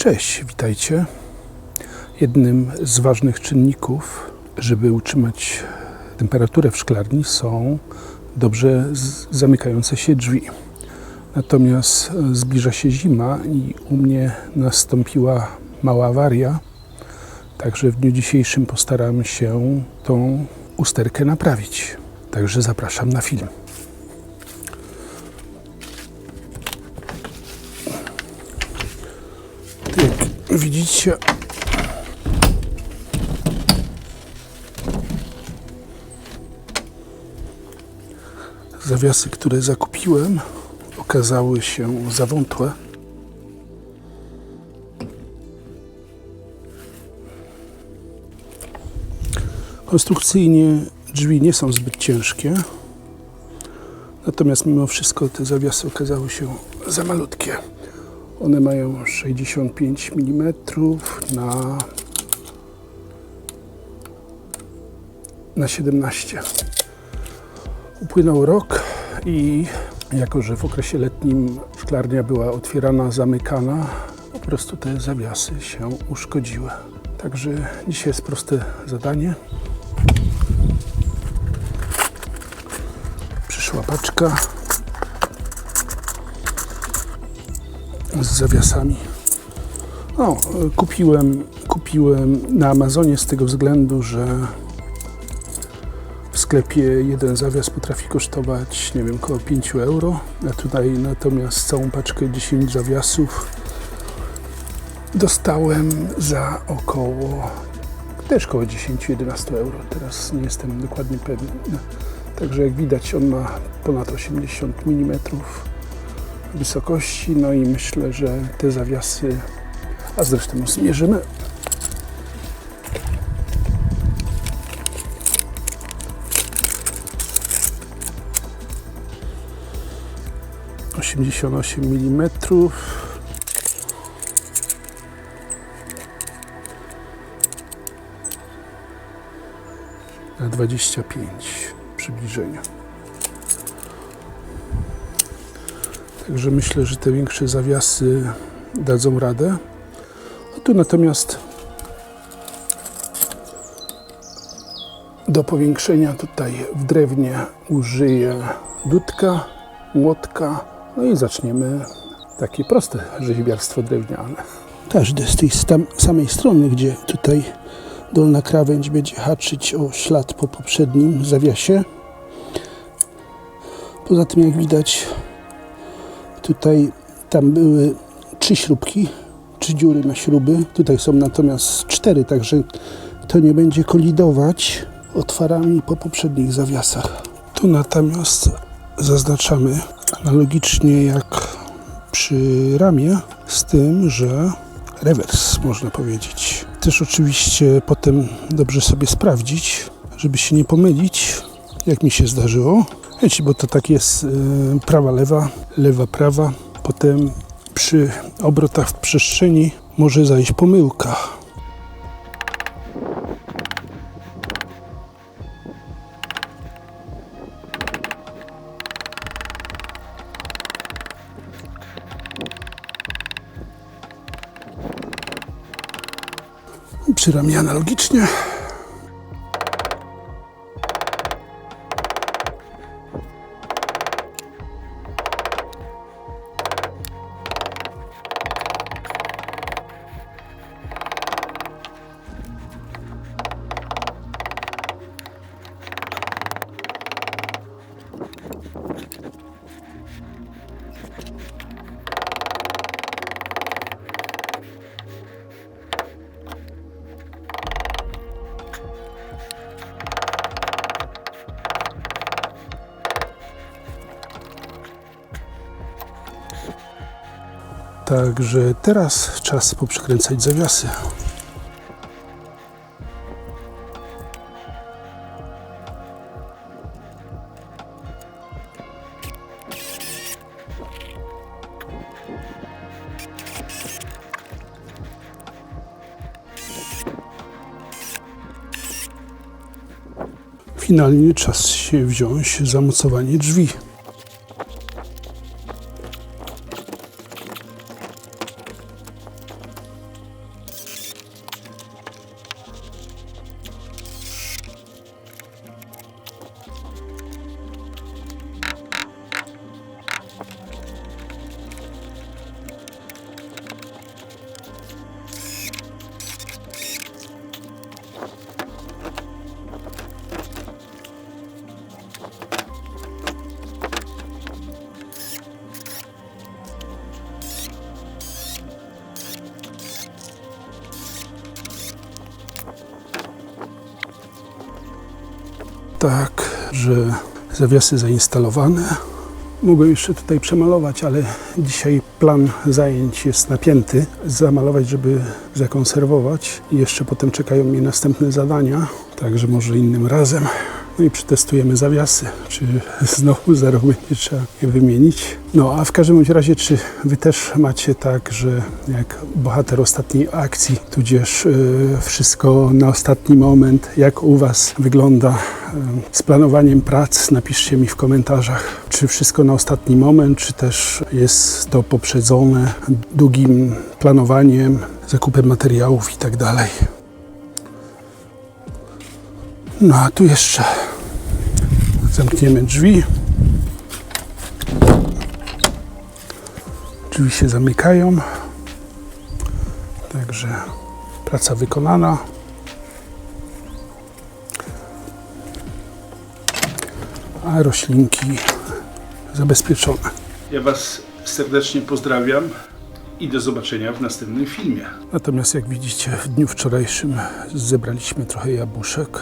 Cześć, witajcie. Jednym z ważnych czynników, żeby utrzymać temperaturę w szklarni, są dobrze zamykające się drzwi. Natomiast zbliża się zima i u mnie nastąpiła mała awaria. Także w dniu dzisiejszym postaram się tą usterkę naprawić. Także zapraszam na film. Jak widzicie, zawiasy, które zakupiłem, okazały się za wątłe. Konstrukcyjnie drzwi nie są zbyt ciężkie, natomiast mimo wszystko te zawiasy okazały się za malutkie. One mają 65 mm na 17. Upłynął rok i jako że w okresie letnim szklarnia była otwierana, zamykana, po prostu te zawiasy się uszkodziły. Także dzisiaj jest proste zadanie. Przyszła paczka z zawiasami. Kupiłem na Amazonie z tego względu, że w sklepie jeden zawias potrafi kosztować, nie wiem, około 5 euro, a tutaj natomiast całą paczkę 10 zawiasów dostałem za około 10-11 euro. Teraz nie jestem dokładnie pewny. Także jak widać, on ma ponad 80 mm wysokości, no i myślę, że te zawiasy, a zresztą zmierzymy. Mm na 25 przybliżenia. Także myślę, że te większe zawiasy dadzą radę. A tu natomiast do powiększenia tutaj w drewnie użyję dudka, młotka, no i zaczniemy takie proste rzeźbiarstwo drewniane. Każdy z tej samej strony, gdzie tutaj dolna krawędź będzie haczyć o ślad po poprzednim zawiasie. Poza tym, jak widać, tam były 3 śrubki, 3 dziury na śruby. Tutaj są natomiast 4, także to nie będzie kolidować otwarami po poprzednich zawiasach. Tu natomiast zaznaczamy analogicznie jak przy ramie, z tym, że rewers, można powiedzieć. Też oczywiście potem dobrze sobie sprawdzić, żeby się nie pomylić, jak mi się zdarzyło. Wiecie, bo to tak jest prawa, lewa, lewa, prawa. Potem przy obrotach w przestrzeni może zajść pomyłka. Przy ramie analogicznie. Także teraz czas poprzekręcać zawiasy. Finalnie czas się wziąć za mocowanie drzwi. tak, że zawiasy zainstalowane. Mogłem jeszcze tutaj przemalować, ale dzisiaj plan zajęć jest napięty. Zamalować, żeby zakonserwować. I jeszcze potem czekają mnie następne zadania, także może innym razem. No i przetestujemy zawiasy, czy znowu za rok będzie trzeba je wymienić. No a w każdym bądź razie, czy wy też macie tak, że jak bohater ostatniej akcji, tudzież wszystko na ostatni moment, jak u was wygląda z planowaniem prac, napiszcie mi w komentarzach, czy wszystko na ostatni moment, czy też jest to poprzedzone długim planowaniem, zakupem materiałów i tak dalej. No a tu jeszcze zamkniemy drzwi. Drzwi się zamykają. Także praca wykonana. A roślinki zabezpieczone. Ja was serdecznie pozdrawiam i do zobaczenia w następnym filmie. Natomiast jak widzicie, w dniu wczorajszym zebraliśmy trochę jabłuszek.